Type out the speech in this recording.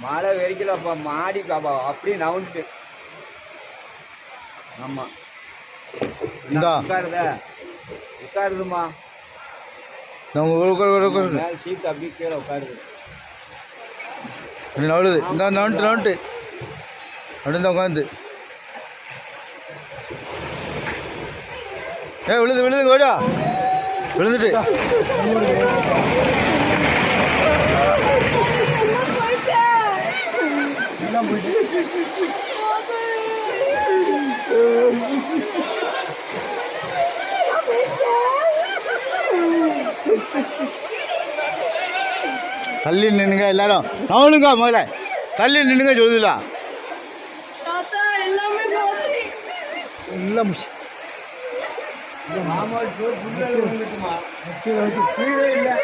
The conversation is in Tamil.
மழை வெறிக்கலப்பா, மாடி பாப்பா அப்படியே நவுந்துட்டு. ஆமா உட்காருத, உட்காருதுமா. சீட்டு அப்படியே கீழே உட்காருது. நவுளுது இந்த நவுண்டு நவுண்டு அப்படின்னு உட்காந்து. விழுது விழுது கோடா விழுந்துட்டு. தள்ளி நின்னுங்க எல்லாரும். நவுளுங்க முதல்ல தள்ளி நின்னுங்க சொல்லுதா. எல்லாம் கீழே இல்லை.